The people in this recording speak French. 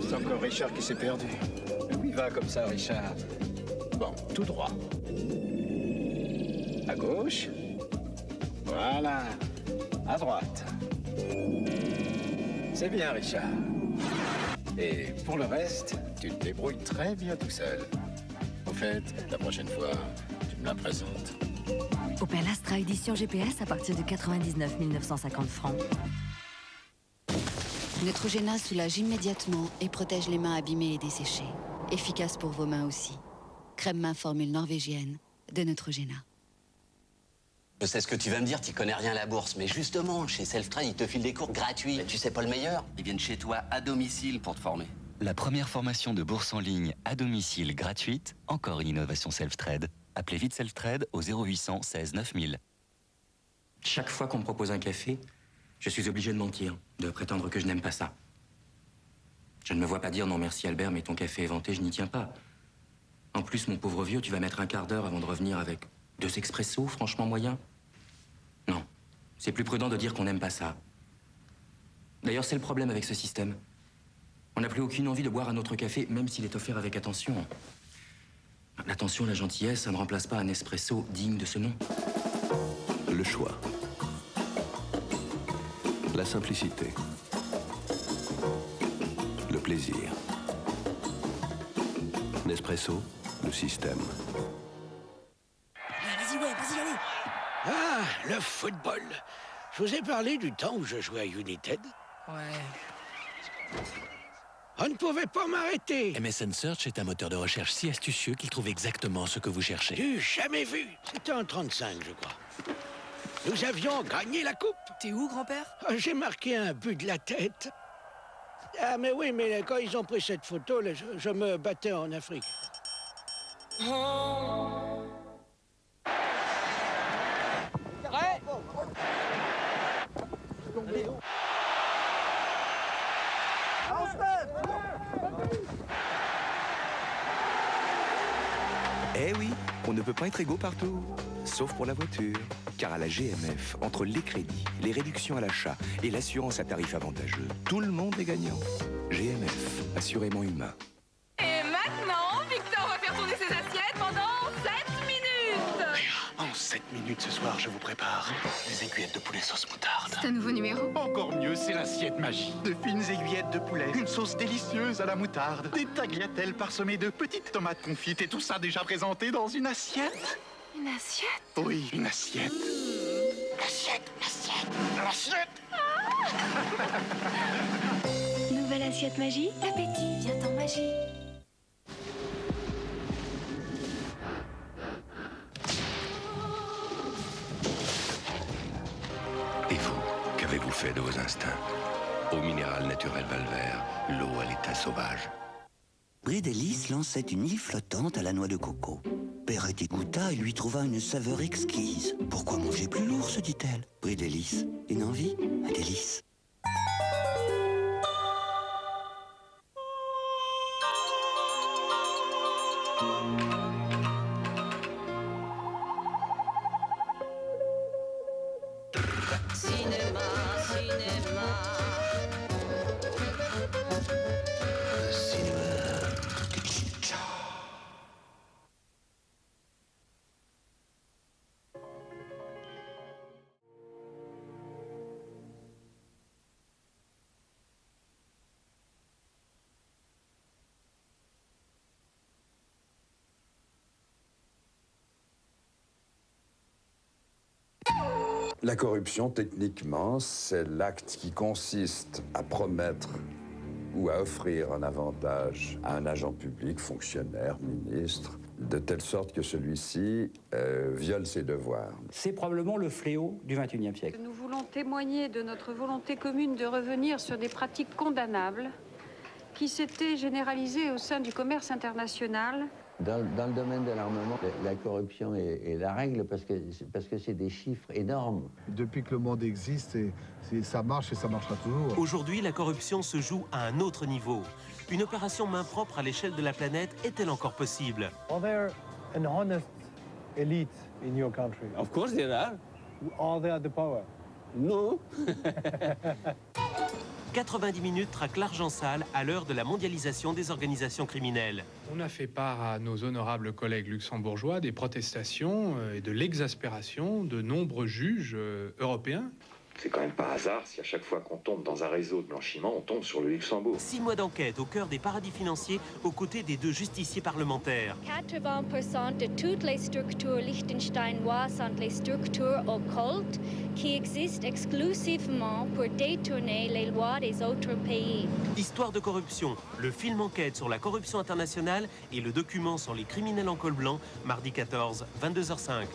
C'est encore Richard qui s'est perdu. Où il va comme ça, Richard? Bon, tout droit. À gauche. Voilà. À droite. C'est bien, Richard. Et pour le reste, tu te débrouilles très bien tout seul. Au fait, la prochaine fois, tu me la présentes. Opel Astra édition GPS à partir de 99 950 francs. Neutrogena soulage immédiatement et protège les mains abîmées et desséchées. Efficace pour vos mains aussi. Crème main formule norvégienne de Neutrogena. Je sais ce que tu vas me dire, tu connais rien à la bourse. Mais justement, chez Selftrade, ils te filent des cours gratuits. Mais tu sais pas le meilleur? Ils viennent chez toi à domicile pour te former. La première formation de bourse en ligne à domicile gratuite, encore une innovation Selftrade. Appelez vite Selftrade au 0800 16 9000. Chaque fois qu'on me propose un café, je suis obligé de mentir, de prétendre que je n'aime pas ça. Je ne me vois pas dire non merci Albert, mais ton café est vanté, je n'y tiens pas. En plus, mon pauvre vieux, tu vas mettre un quart d'heure avant de revenir avec 2 expressos, franchement moyen. Non, c'est plus prudent de dire qu'on n'aime pas ça. D'ailleurs, c'est le problème avec ce système. On n'a plus aucune envie de boire un autre café, même s'il est offert avec attention. L'attention, la gentillesse, ça ne remplace pas un espresso digne de ce nom. Le choix. La simplicité. Le plaisir. Nespresso, le système. Vas-y, allez. Ah, le football. Je vous ai parlé du temps où je jouais à United. Ouais. On ne pouvait pas m'arrêter. MSN Search est un moteur de recherche si astucieux qu'il trouve exactement ce que vous cherchez. Du jamais vu. C'était en 35, je crois. Nous avions gagné la coupe. T'es où, grand-père? J'ai marqué un but de la tête. Ah, mais oui, mais quand ils ont pris cette photo, là, je me battais en Afrique. Prêt? Eh oui, on ne peut pas être égaux partout, sauf pour la voiture. Car à la GMF, entre les crédits, les réductions à l'achat et l'assurance à tarif avantageux, tout le monde est gagnant. GMF, assurément humain. Et maintenant, Victor va faire tourner ses assiettes pendant 7 minutes. En 7 minutes ce soir, je vous prépare des aiguillettes de poulet sauce moutarde. C'est un nouveau numéro. Encore mieux, c'est l'assiette magie. De fines aiguillettes de poulet, une sauce délicieuse à la moutarde, des tagliatelles parsemées de petites tomates confites et tout ça déjà présenté dans une assiette. Une assiette? Oui, une assiette. L'assiette. Nouvelle assiette magie. L'appétit vient en magie. Et vous, qu'avez-vous fait de vos instincts? Eau minérale naturelle Valvert, l'eau à l'état sauvage. Brédélis lançait une île flottante à la noix de coco. Perrette écouta et lui trouva une saveur exquise. Pourquoi manger plus lourd, se dit-elle. Brédélis, une envie, un délice. La corruption, techniquement, c'est l'acte qui consiste à promettre ou à offrir un avantage à un agent public, fonctionnaire, ministre, de telle sorte que celui-ci viole ses devoirs. C'est probablement le fléau du XXIe siècle. Nous voulons témoigner de notre volonté commune de revenir sur des pratiques condamnables qui s'étaient généralisées au sein du commerce international. Dans le domaine de l'armement, la corruption est la règle parce que c'est des chiffres énormes. Depuis que le monde existe, ça marche et ça marchera toujours. Aujourd'hui, la corruption se joue à un autre niveau. Une opération main propre à l'échelle de la planète est-elle encore possible? Are there an honest elite in your country? Of course there are. Are they at the power? No. 90 minutes traque l'argent sale à l'heure de la mondialisation des organisations criminelles. On a fait part à nos honorables collègues luxembourgeois des protestations et de l'exaspération de nombreux juges européens. C'est quand même pas hasard si à chaque fois qu'on tombe dans un réseau de blanchiment, on tombe sur le Luxembourg. 6 mois d'enquête au cœur des paradis financiers aux côtés des 2 justiciers parlementaires. 80% de toutes les structures liechtensteinoises sont les structures occultes qui existent exclusivement pour détourner les lois des autres pays. Histoire de corruption, le film enquête sur la corruption internationale et le document sur les criminels en col blanc, mardi 14, 22h05.